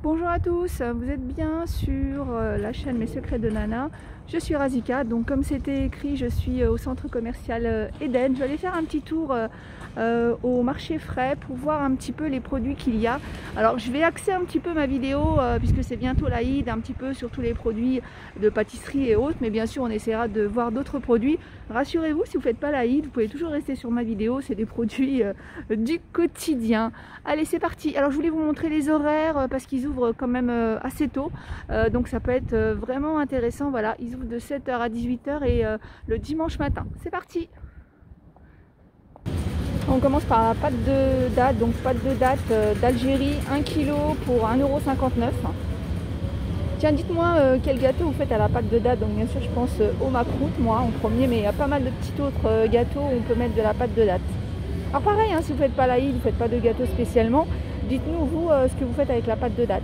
Bonjour à tous, vous êtes bien sur la chaîne Mes Secrets de Nana. Je suis Razika, donc comme c'était écrit, je suis au centre commercial Eden. Je vais aller faire un petit tour au marché frais pour voir un petit peu les produits qu'il y a. Alors je vais axer un petit peu ma vidéo puisque c'est bientôt l'Aïd, un petit peu sur tous les produits de pâtisserie et autres, mais bien sûr on essaiera de voir d'autres produits. Rassurez-vous, si vous ne faites pas l'Aïd, vous pouvez toujours rester sur ma vidéo, c'est des produits du quotidien. Allez, c'est parti. Alors je voulais vous montrer les horaires parce qu'ils ouvrent quand même assez tôt, donc ça peut être vraiment intéressant. Voilà, ils ouvrent de 7h à 18h et le dimanche matin. C'est parti. On commence par la pâte de date, donc pâte de date d'Algérie, 1 kg pour 1,59 €. Tiens, dites-moi quel gâteau vous faites à la pâte de date. Donc bien sûr je pense au macroute, moi en premier, mais il y a pas mal de petits autres gâteaux où on peut mettre de la pâte de date. Alors pareil, hein, si vous ne faites pas l'Aïd, vous ne faites pas de gâteau spécialement, dites-nous vous ce que vous faites avec la pâte de date.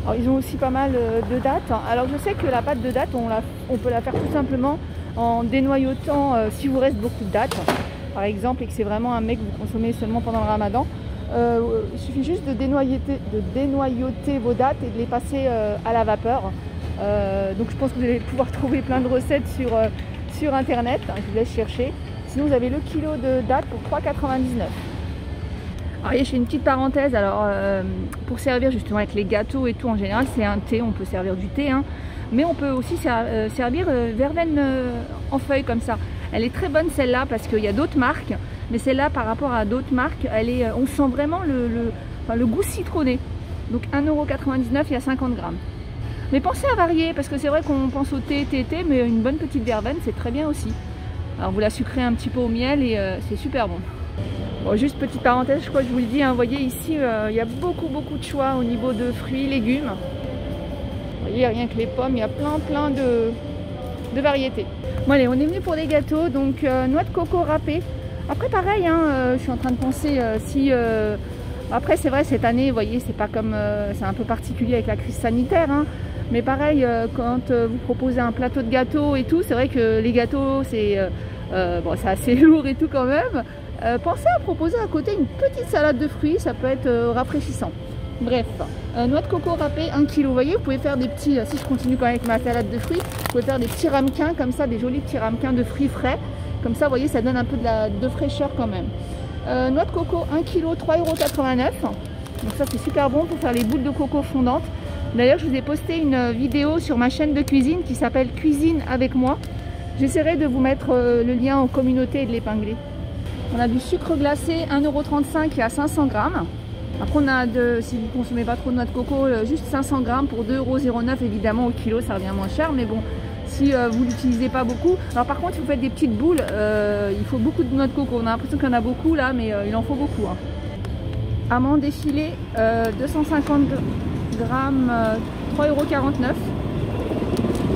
Alors ils ont aussi pas mal de dates. Alors je sais que la pâte de date, on peut la faire tout simplement en dénoyautant si vous reste beaucoup de dates. Par exemple, et que c'est vraiment un mets que vous consommez seulement pendant le ramadan. Il suffit juste de dénoyauter vos dates et de les passer à la vapeur. Donc je pense que vous allez pouvoir trouver plein de recettes sur internet. Je vous laisse chercher. Sinon vous avez le kilo de dates pour 3,99 €. Alors je fais une petite parenthèse. Alors pour servir justement avec les gâteaux et tout, en général c'est un thé, on peut servir du thé, hein, mais on peut aussi servir verveine en feuille comme ça. Elle est très bonne celle-là parce qu'il y a d'autres marques, mais celle-là par rapport à d'autres marques, on sent vraiment le goût citronné. Donc 1,99 €, il y a 50 grammes. Mais pensez à varier parce que c'est vrai qu'on pense au thé, mais une bonne petite verveine c'est très bien aussi. Alors vous la sucrez un petit peu au miel et c'est super bon. Bon, juste petite parenthèse, je crois que je vous le dis, hein, vous voyez ici il y a beaucoup de choix au niveau de fruits, légumes. Vous voyez, rien que les pommes, il y a plein de variétés. Bon allez, on est venu pour des gâteaux, donc noix de coco râpée. Après pareil, hein, je suis en train de penser si... Après c'est vrai, cette année, vous voyez, c'est pas comme... c'est un peu particulier avec la crise sanitaire, hein. Mais pareil, quand vous proposez un plateau de gâteaux et tout, c'est vrai que les gâteaux, c'est bon, assez lourd et tout quand même. Pensez à proposer à côté une petite salade de fruits, ça peut être rafraîchissant. Bref, noix de coco râpée, 1 kg. Vous voyez, vous pouvez faire des petits, si je continue quand même avec ma salade de fruits, vous pouvez faire des petits ramequins comme ça, des jolis petits ramequins de fruits frais. Comme ça, vous voyez, ça donne un peu de fraîcheur quand même. Noix de coco, 1 kg, 3,89 €. Donc ça, c'est super bon pour faire les boules de coco fondantes. D'ailleurs, je vous ai posté une vidéo sur ma chaîne de cuisine qui s'appelle Cuisine avec moi. J'essaierai de vous mettre le lien en communauté et de l'épingler. On a du sucre glacé, 1,35 €, il y a 500 grammes. Après, on a si vous ne consommez pas trop de noix de coco, juste 500 grammes pour 2,09 € évidemment au kilo, ça revient moins cher. Mais bon, si vous ne l'utilisez pas beaucoup. Alors par contre, si vous faites des petites boules, il faut beaucoup de noix de coco. On a l'impression qu'il y en a beaucoup là, mais il en faut beaucoup, hein. Amandes effilées, 250 grammes, 3,49 €.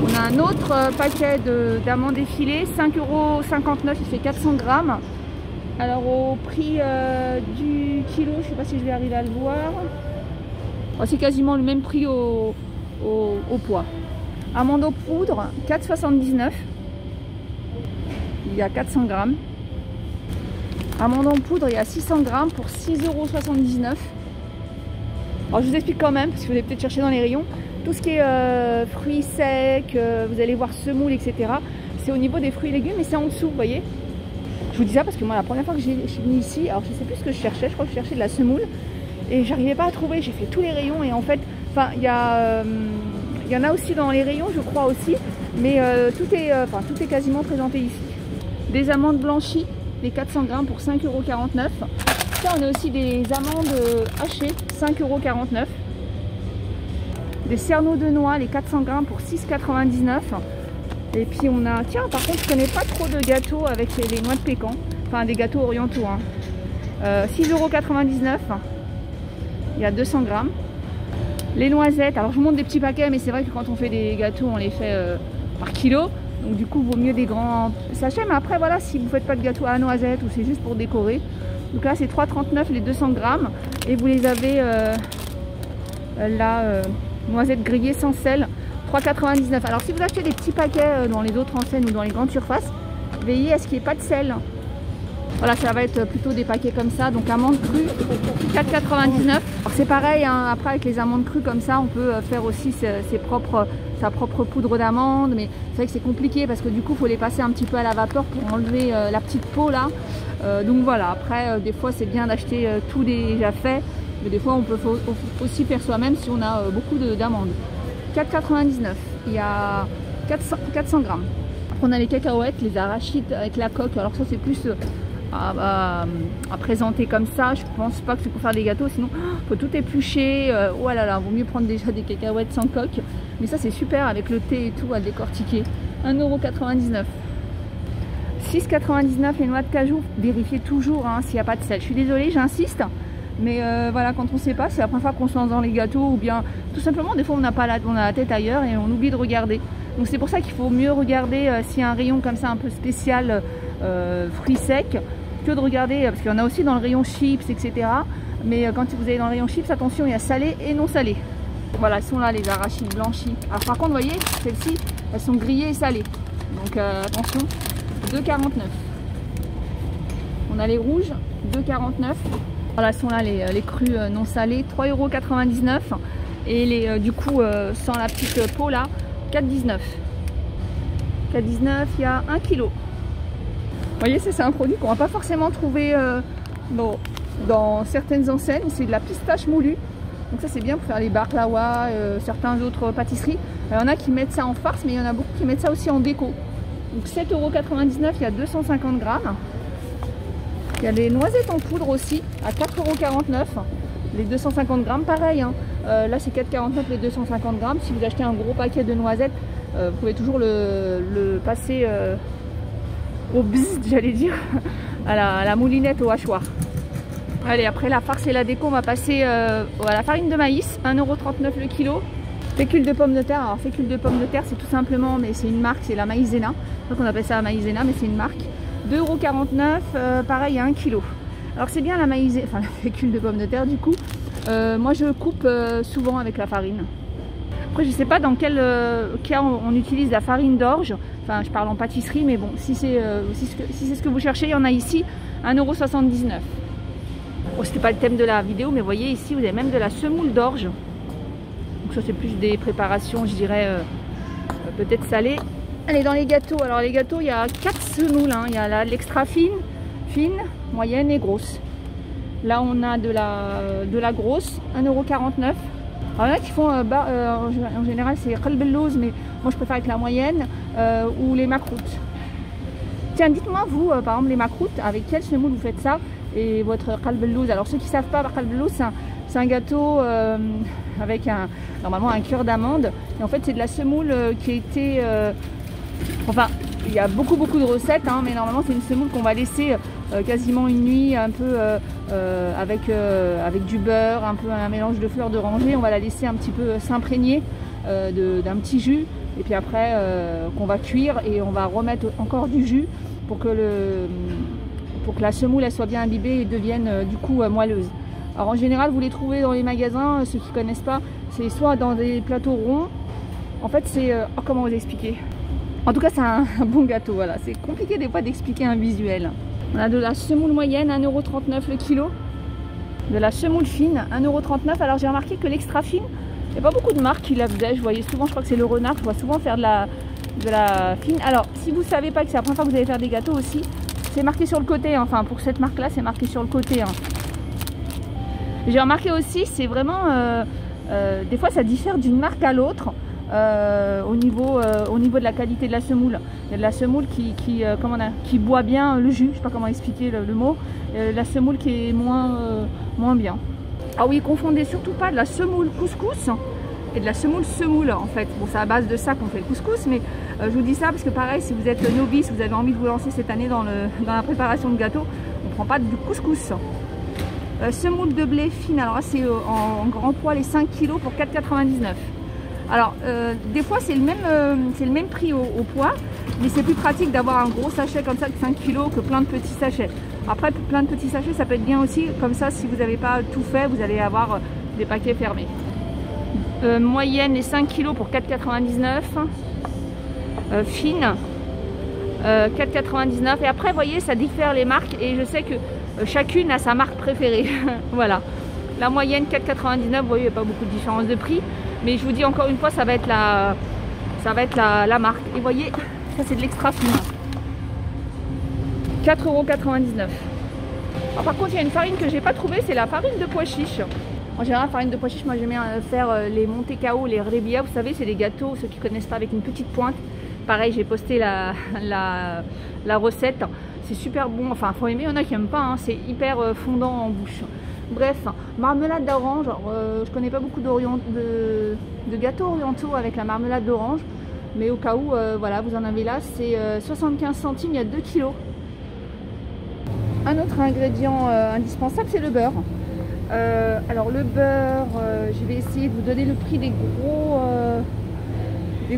On a un autre paquet d'amandes effilées, 5,59 €, il fait 400 grammes. Alors au prix du kilo, je ne sais pas si je vais arriver à le voir. Oh, c'est quasiment le même prix au poids. Amandes en poudre, 4,79 €. Il y a 400 grammes. Amandes en poudre, il y a 600 grammes pour 6,79 €. Alors je vous explique quand même, parce que vous allez peut-être chercher dans les rayons. Tout ce qui est fruits secs, vous allez voir semoule, etc. C'est au niveau des fruits et légumes, mais c'est en dessous, vous voyez. Je vous dis ça parce que moi, la première fois que je suis venue ici, alors je ne sais plus ce que je cherchais, je crois que je cherchais de la semoule. Et j'arrivais pas à trouver, j'ai fait tous les rayons et en fait, il y en a aussi dans les rayons, je crois aussi. Mais tout est quasiment présenté ici. Des amandes blanchies, les 400 grammes pour 5,49 €. Tiens, on a aussi des amandes hachées, 5,49 €. Des cerneaux de noix, les 400 grammes pour 6,99 €. Et puis on a, tiens, par contre je connais pas trop de gâteaux avec les noix de pécan, enfin des gâteaux orientaux, hein. 6,99 €, il y a 200 grammes. Les noisettes, alors je vous montre des petits paquets, mais c'est vrai que quand on fait des gâteaux on les fait par kilo, donc du coup vaut mieux des grands sachets. Mais après voilà, si vous faites pas de gâteau à noisettes ou c'est juste pour décorer, donc là c'est 3,39 € les 200 grammes et vous les avez là, noisettes grillées sans sel, 3,99 €. Alors si vous achetez des petits paquets dans les autres enseignes ou dans les grandes surfaces, veillez à ce qu'il n'y ait pas de sel. Voilà, ça va être plutôt des paquets comme ça. Donc amandes crues, 4,99. C'est pareil, hein, après avec les amandes crues comme ça, on peut faire aussi sa propre poudre d'amande. Mais c'est vrai que c'est compliqué parce que du coup, il faut les passer un petit peu à la vapeur pour enlever la petite peau là. Donc voilà, après, des fois, c'est bien d'acheter tout déjà fait. Mais des fois, on peut aussi faire soi-même si on a beaucoup d'amandes. 4,99. Il y a 400 grammes. Après, on a les cacahuètes, les arachides avec la coque. Alors ça, c'est plus à présenter comme ça. Je pense pas que c'est pour faire des gâteaux, sinon faut tout éplucher. Oh là là, vaut mieux prendre déjà des cacahuètes sans coque. Mais ça, c'est super avec le thé et tout à décortiquer. 1,99 €. 6,99 € les noix de cajou. Vérifiez toujours hein, s'il n'y a pas de sel. Je suis désolée, j'insiste. Mais voilà, quand on ne sait pas, c'est la première fois qu'on se lance dans les gâteaux ou bien tout simplement, des fois on a la tête ailleurs et on oublie de regarder. Donc c'est pour ça qu'il faut mieux regarder s'il y a un rayon comme ça un peu spécial fruits secs que de regarder, parce qu'il y en a aussi dans le rayon chips, etc. Mais quand vous allez dans le rayon chips, attention, il y a salé et non salé. Voilà, elles sont là les arachides blanchis. Alors par contre, vous voyez, celles-ci, elles sont grillées et salées. Donc attention, 2,49 €. On a les rouges, 2,49 €. Voilà, sont là les crus non salés, 3,99 €. Et les du coup sans la petite peau là, 4,19 €. 4,19 €, il y a 1 kg. Vous voyez, c'est un produit qu'on va pas forcément trouver dans certaines enseignes. C'est de la pistache moulue. Donc ça c'est bien pour faire les baklawas, certaines autres pâtisseries. Il y en a qui mettent ça en farce, mais il y en a beaucoup qui mettent ça aussi en déco. Donc 7,99 €, il y a 250 grammes. Il y a les noisettes en poudre aussi à 4,49 €. Les 250 grammes, pareil. Hein. Là, c'est 4,49 € les 250 grammes. Si vous achetez un gros paquet de noisettes, vous pouvez toujours le passer au bzzz, j'allais dire, à la moulinette, au hachoir. Allez, après la farce et la déco, on va passer à la farine de maïs, 1,39 € le kilo. Fécule de pommes de terre. Alors, fécule de pommes de terre, c'est tout simplement, mais c'est une marque, c'est la maïzena. Donc, on appelle ça la maïzena, mais c'est une marque. 2,49 €, pareil à 1 kg. Alors c'est bien la maïzena, enfin la fécule de pommes de terre du coup. Moi je coupe souvent avec la farine. Après je sais pas dans quel cas on utilise la farine d'orge. Enfin je parle en pâtisserie, mais bon, si c'est ce que vous cherchez, il y en a ici 1,79 €. Bon, c'était pas le thème de la vidéo, mais vous voyez ici vous avez même de la semoule d'orge. Donc ça c'est plus des préparations, je dirais peut-être salées. Allez, dans les gâteaux, alors les gâteaux, il y a 4 semoules, hein. Il y a l'extra fine, moyenne et grosse. Là, on a de la grosse, 1,49 €. Alors, il y en a qui font, en général, c'est qalbellouz, mais moi, je préfère avec la moyenne, ou les macroutes. Tiens, dites-moi, vous, par exemple, les macroutes, avec quelle semoule vous faites ça et votre qalbellouz? Alors, ceux qui ne savent pas, qalbellouz, c'est un gâteau avec normalement un cœur d'amande. Et en fait, c'est de la semoule qui a été... Enfin, il y a beaucoup de recettes, hein, mais normalement c'est une semoule qu'on va laisser quasiment une nuit, un peu avec du beurre, un peu un mélange de fleurs d'oranger. On va la laisser un petit peu s'imprégner d'un petit jus, et puis après qu'on va cuire et on va remettre encore du jus pour que la semoule elle soit bien imbibée et devienne du coup moelleuse. Alors en général vous les trouvez dans les magasins, ceux qui ne connaissent pas, c'est soit dans des plateaux ronds. En fait c'est, comment vous expliquer? En tout cas, c'est un bon gâteau, voilà. C'est compliqué des fois d'expliquer un visuel. On a de la semoule moyenne, 1,39 € le kilo. De la semoule fine, 1,39 €. Alors j'ai remarqué que l'extra fine, il n'y a pas beaucoup de marques qui la faisaient. Je voyais souvent, je crois que c'est le Renard, je vois souvent faire de la fine. Alors, si vous ne savez pas que c'est la première fois que vous allez faire des gâteaux aussi, c'est marqué sur le côté. Hein. Enfin, pour cette marque-là, c'est marqué sur le côté. Hein. J'ai remarqué aussi, c'est vraiment... des fois, ça diffère d'une marque à l'autre. Au niveau de la qualité de la semoule. Il y a de la semoule qui boit bien le jus, je ne sais pas comment expliquer le mot, la semoule qui est moins bien. Ah oui, confondez surtout pas de la semoule couscous et de la semoule en fait. Bon, c'est à base de ça qu'on fait le couscous, mais je vous dis ça parce que pareil, si vous êtes novice, vous avez envie de vous lancer cette année dans la préparation de gâteaux, on ne prend pas du couscous. Semoule de blé fine, alors là c'est en grand poids, les 5 kg pour 4,99 €. Alors, des fois, c'est le même prix au poids, mais c'est plus pratique d'avoir un gros sachet comme ça de 5 kg que plein de petits sachets. Après, pour plein de petits sachets, ça peut être bien aussi. Comme ça, si vous n'avez pas tout fait, vous allez avoir des paquets fermés. Moyenne, les 5 kg pour 4,99 €. Fine, 4,99 et après vous voyez ça diffère les marques et je sais que chacune a sa marque préférée. Voilà, la moyenne 4,99, vous voyez il n'y a pas beaucoup de différence de prix, mais je vous dis encore une fois ça va être la marque. Et vous voyez ça c'est de l'extra fine, 4,99 €. Par contre il y a une farine que j'ai pas trouvée, c'est la farine de pois chiche. En général, farine de pois chiche, moi j'aime bien faire les Monte Cao, les rebia, vous savez, c'est des gâteaux, ceux qui ne connaissent pas, avec une petite pointe. Pareil, j'ai posté la recette, c'est super bon, enfin faut aimer, il y en a qui n'aiment pas, hein. C'est hyper fondant en bouche. Bref, marmelade d'orange, je connais pas beaucoup de gâteaux orientaux avec la marmelade d'orange, mais au cas où, voilà, vous en avez là, c'est 75 centimes, il y a 2 kilos. Un autre ingrédient indispensable, c'est le beurre. Alors le beurre, je vais essayer de vous donner le prix des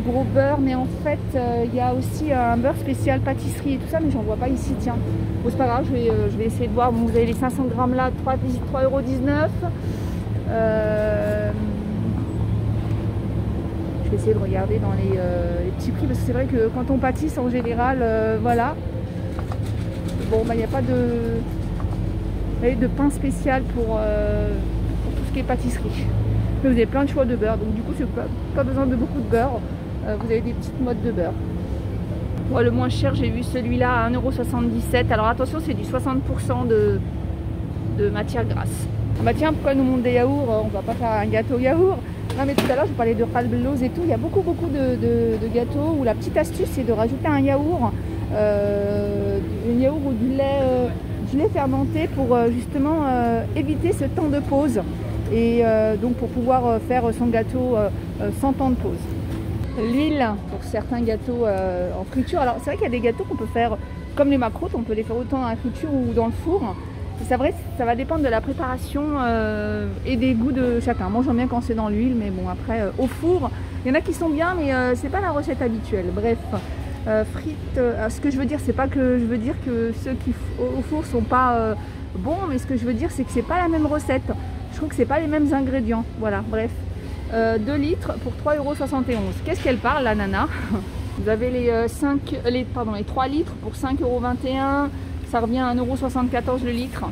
gros beurres, mais en fait il y a aussi un beurre spécial pâtisserie et tout ça, mais j'en vois pas ici, tiens. Bon, c'est pas grave, je vais essayer de voir. Bon, vous avez les 500 grammes là, 3,19 €. Je vais essayer de regarder dans les petits prix, parce que c'est vrai que quand on pâtisse en général, voilà. Bon, bah il n'y a pas de pain spécial pour tout ce qui est pâtisserie. Mais vous avez plein de choix de beurre, donc du coup c'est pas besoin de beaucoup de beurre. Vous avez des petites mottes de beurre. Bon, le moins cher, j'ai vu celui-là à 1,77 €. Alors attention, c'est du 60% de matière grasse. Ah bah tiens, pourquoi nous montre des yaourts? On va pas faire un gâteau yaourt. Non mais tout à l'heure je vous parlais de ralbelos et tout. Il y a beaucoup de gâteaux où la petite astuce c'est de rajouter un yaourt ou du lait fermenté pour justement éviter ce temps de pause et donc pour pouvoir faire son gâteau sans temps de pause. L'huile pour certains gâteaux en friture. Alors c'est vrai qu'il y a des gâteaux qu'on peut faire comme les macroutes, on peut les faire autant dans la friture ou dans le four. C'est vrai, ça va dépendre de la préparation et des goûts de chacun. Moi j'aime bien quand c'est dans l'huile, mais bon après au four, il y en a qui sont bien, mais c'est pas la recette habituelle. Bref. Frites, ce que je veux dire, c'est pas que je veux dire que ceux qui au four sont pas bons, mais ce que je veux dire c'est que c'est pas la même recette. Je trouve que c'est pas les mêmes ingrédients. Voilà, bref. 2 litres pour 3,71 €. Qu'est-ce qu'elle parle la nana? Vous avez les 3 litres pour 5,21 €. Ça revient à 1,74 € le litre.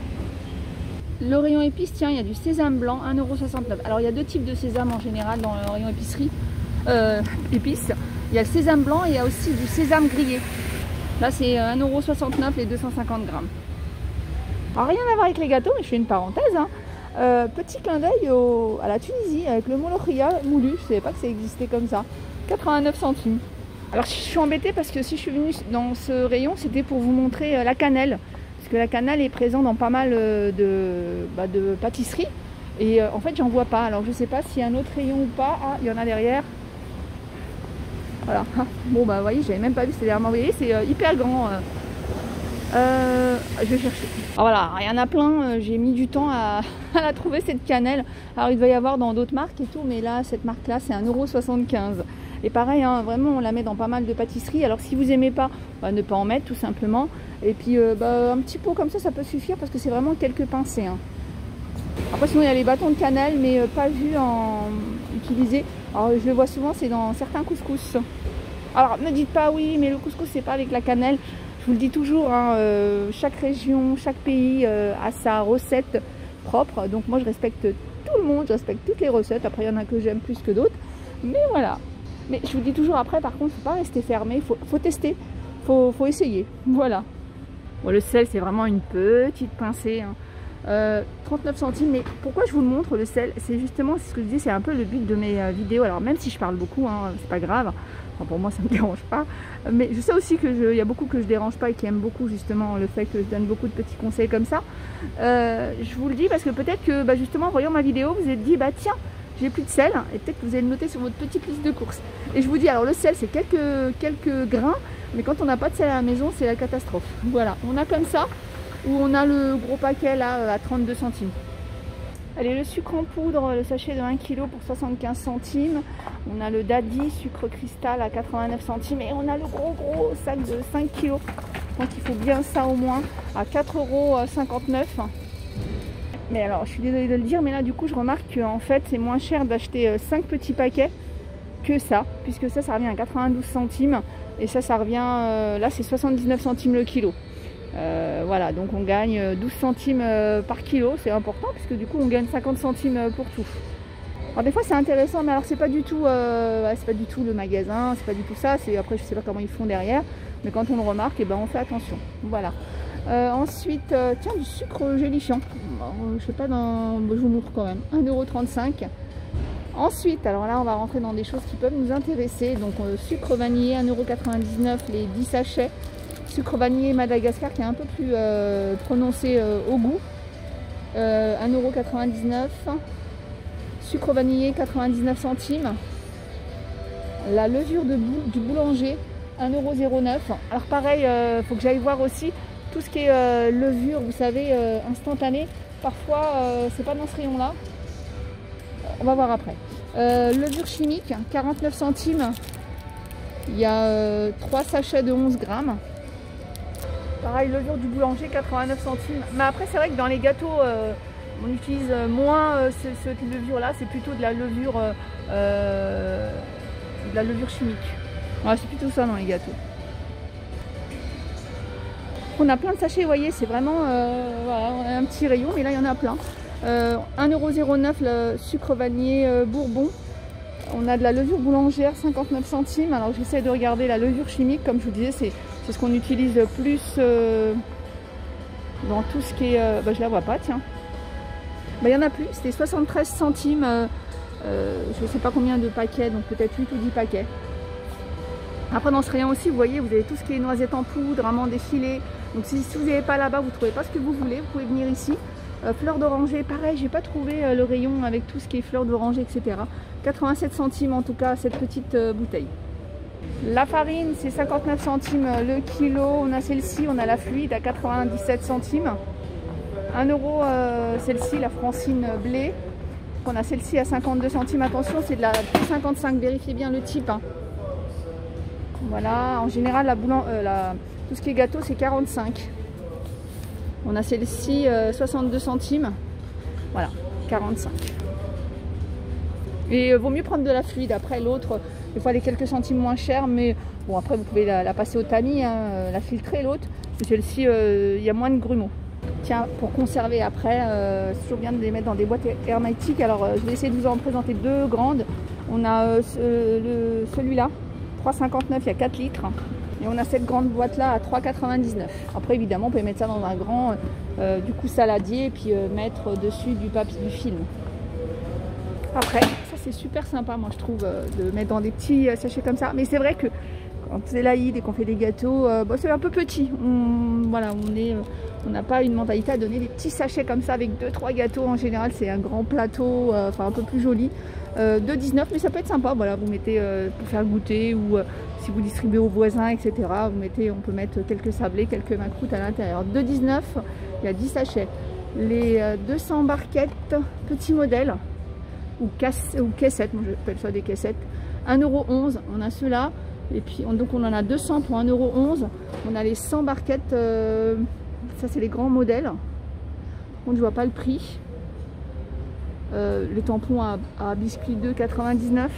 Le rayon épices, tiens, il y a du sésame blanc, 1,69 €. Alors il y a deux types de sésame en général dans le rayon épicerie. Épices. Il y a le sésame blanc et il y a aussi du sésame grillé. Là c'est 1,69 € les 250 grammes. Alors rien à voir avec les gâteaux, mais je fais une parenthèse. Hein. Petit clin d'œil à la Tunisie avec le molokhia moulu. Je ne savais pas que ça existait comme ça. 89 centimes. Alors je suis embêtée parce que si je suis venue dans ce rayon, c'était pour vous montrer la cannelle. Parce que la cannelle est présente dans pas mal de pâtisseries. Et en fait j'en vois pas. Alors je ne sais pas s'il y a un autre rayon ou pas. Ah, il y en a derrière. Voilà. Bon bah vous voyez, j'avais même pas vu, c'est derrière moi. Vous voyez, c'est hyper grand. Je vais chercher. Alors voilà, il y en a plein. J'ai mis du temps à la trouver cette cannelle. Alors il doit y avoir dans d'autres marques et tout, mais là cette marque là c'est 1,75 €. Et pareil, hein, vraiment on la met dans pas mal de pâtisseries. Alors si vous aimez pas, ne pas en mettre tout simplement. Et puis un petit pot comme ça peut suffire parce que c'est vraiment quelques pincées. Hein. Après sinon il y a les bâtons de cannelle, mais pas vus utilisés. Alors je le vois souvent, c'est dans certains couscous. Alors ne dites pas oui, mais le couscous c'est pas avec la cannelle. Je vous le dis toujours, hein, chaque région, chaque pays a sa recette propre. Donc moi je respecte tout le monde, je respecte toutes les recettes. Après il y en a que j'aime plus que d'autres. Mais voilà. Mais je vous dis toujours après, par contre, il ne faut pas rester fermé. Faut tester, faut essayer. Voilà. Bon, le sel c'est vraiment une petite pincée. Hein. 39 centimes, mais pourquoi je vous le montre le sel? C'est justement ce que je dis, c'est un peu le but de mes vidéos. Alors même si je parle beaucoup, hein, c'est pas grave, enfin, pour moi ça me dérange pas, mais je sais aussi que il y a beaucoup que je dérange pas et qui aiment beaucoup justement le fait que je donne beaucoup de petits conseils comme ça. Je vous le dis parce que peut-être que justement en voyant ma vidéo vous vous êtes dit tiens, j'ai plus de sel, et peut-être que vous allez le noter sur votre petite liste de courses. Et je vous dis, alors le sel c'est quelques grains, mais quand on n'a pas de sel à la maison c'est la catastrophe. Voilà, on a comme ça, ou on a le gros paquet là à 32 centimes. Allez, le sucre en poudre, le sachet de 1 kg pour 75 centimes. On a le Daddy sucre cristal à 89 centimes. Et on a le gros sac de 5 kg. Donc il faut bien ça au moins à 4,59 €. Mais alors je suis désolée de le dire, mais là du coup je remarque qu'en fait c'est moins cher d'acheter 5 petits paquets que ça, puisque ça revient à 92 centimes et ça revient, là c'est 79 centimes le kilo. Voilà, donc on gagne 12 centimes par kilo, c'est important puisque du coup on gagne 50 centimes pour tout. Alors des fois c'est intéressant, mais alors c'est pas du tout le magasin, c'est pas du tout ça, après je sais pas comment ils font derrière, mais quand on le remarque, et ben on fait attention. Voilà. Ensuite, tiens, du sucre gélifiant. Je sais pas, je vous montre quand même. 1,35 €. Ensuite, alors là, on va rentrer dans des choses qui peuvent nous intéresser. Donc, sucre vanillé, 1,99 € les 10 sachets. Sucre vanillé Madagascar qui est un peu plus prononcé au goût. 1,99 €. Sucre vanillé, 99 centimes. La levure du boulanger, 1,09 €. Alors pareil, faut que j'aille voir aussi tout ce qui est levure, vous savez, instantanée. Parfois, c'est pas dans ce rayon-là. On va voir après. Levure chimique, 49 centimes. Il y a 3 sachets de 11 grammes. Pareil, levure du boulanger, 89 centimes. Mais après, c'est vrai que dans les gâteaux, on utilise moins cette levure-là. C'est plutôt de la levure chimique. Ouais, c'est plutôt ça dans les gâteaux. On a plein de sachets, vous voyez, c'est vraiment voilà, on a un petit rayon, mais là il y en a plein. 1,09 € le sucre vanillé Bourbon. On a de la levure boulangère, 59 centimes. Alors j'essaie de regarder la levure chimique, comme je vous disais, c'est ce qu'on utilise le plus dans tout ce qui est... je la vois pas, tiens. Il y en a plus, c'était 73 centimes. Je ne sais pas combien de paquets, donc peut-être 8 ou 10 paquets. Après dans ce rayon aussi, vous voyez, vous avez tout ce qui est noisettes en poudre, amandes effilées. Donc si vous n'avez pas là-bas, vous ne trouvez pas ce que vous voulez, vous pouvez venir ici. Fleurs d'oranger, pareil, j'ai pas trouvé le rayon avec tout ce qui est fleurs d'oranger, etc. 87 centimes en tout cas, cette petite bouteille. La farine, c'est 59 centimes le kilo. On a celle-ci, on a la fluide à 97 centimes. 1 € celle-ci, la Francine blé. On a celle-ci à 52 centimes. Attention, c'est de la 55, vérifiez bien le type. Hein. Voilà, en général, tout ce qui est gâteau, c'est 45. On a celle-ci, 62 centimes. Voilà, 45. Et vaut mieux prendre de la fluide. Après, l'autre, des fois, elle est quelques centimes moins chère. Mais bon, après, vous pouvez la passer au tamis, hein, la filtrer, l'autre. Celle-ci, il y a moins de grumeaux. Tiens, pour conserver après, c'est toujours bien de les mettre dans des boîtes hermétiques. Alors, je vais essayer de vous en présenter deux grandes. On a celui-là. 3,59, il y a 4 litres. Et on a cette grande boîte là à 3,99. Après évidemment on peut mettre ça dans un grand du coup saladier et puis mettre dessus du papier, du film. Après ça c'est super sympa moi je trouve de mettre dans des petits sachets comme ça. Mais c'est vrai que quand c'est l'Aïd et qu'on fait des gâteaux, c'est un peu petit. Voilà, on n'a pas une mentalité à donner des petits sachets comme ça avec 2-3 gâteaux. En général c'est un grand plateau, enfin un peu plus joli. 2,19, mais ça peut être sympa. Voilà, vous mettez pour faire goûter ou si vous distribuez aux voisins, etc. Vous mettez, on peut mettre quelques sablés, quelques macroutes à l'intérieur. 2,19, il y a 10 sachets. Les 200 barquettes, petit modèle ou caissettes, moi j'appelle ça des caissettes. 1,11 €, on a ceux-là. Et puis donc on en a 200 pour 1,11 €. On a les 100 barquettes, ça c'est les grands modèles. Par contre je vois pas le prix. Les tampons à biscuits 2,99.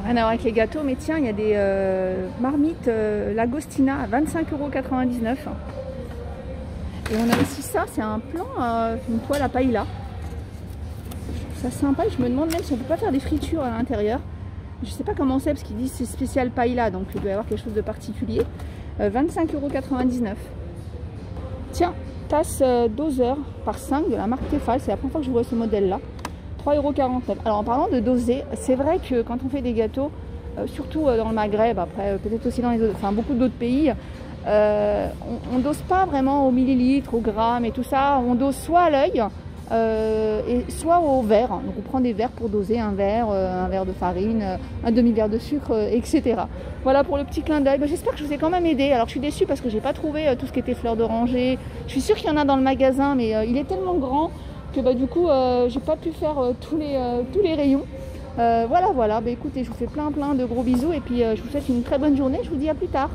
Rien à voir avec les gâteaux, mais tiens, il y a des marmites Lagostina à 25,99 €. Et on a aussi ça, c'est un plan, une poêle à paella. Je trouve ça sympa, je me demande même si on peut pas faire des fritures à l'intérieur. Je sais pas comment c'est, parce qu'ils disent c'est spécial paella, donc il doit y avoir quelque chose de particulier. 25,99 €. Tiens, tasse doseur par 5 de la marque Tefal, c'est la première fois que je vois ce modèle là, 3,49 €. Alors en parlant de doser, c'est vrai que quand on fait des gâteaux, surtout dans le Maghreb, après peut-être aussi dans les autres, enfin beaucoup d'autres pays, on dose pas vraiment au millilitre, au gramme et tout ça, on dose soit à l'œil et soit au verre. Donc on prend des verres pour doser un verre de farine, un demi-verre de sucre, etc. Voilà pour le petit clin d'œil. J'espère que je vous ai quand même aidé. Alors je suis déçue parce que j'ai pas trouvé tout ce qui était fleurs d'oranger. Je suis sûre qu'il y en a dans le magasin, mais il est tellement grand que du coup j'ai pas pu faire tous les rayons. Voilà. Écoutez, je vous fais plein de gros bisous et puis je vous souhaite une très bonne journée. Je vous dis à plus tard.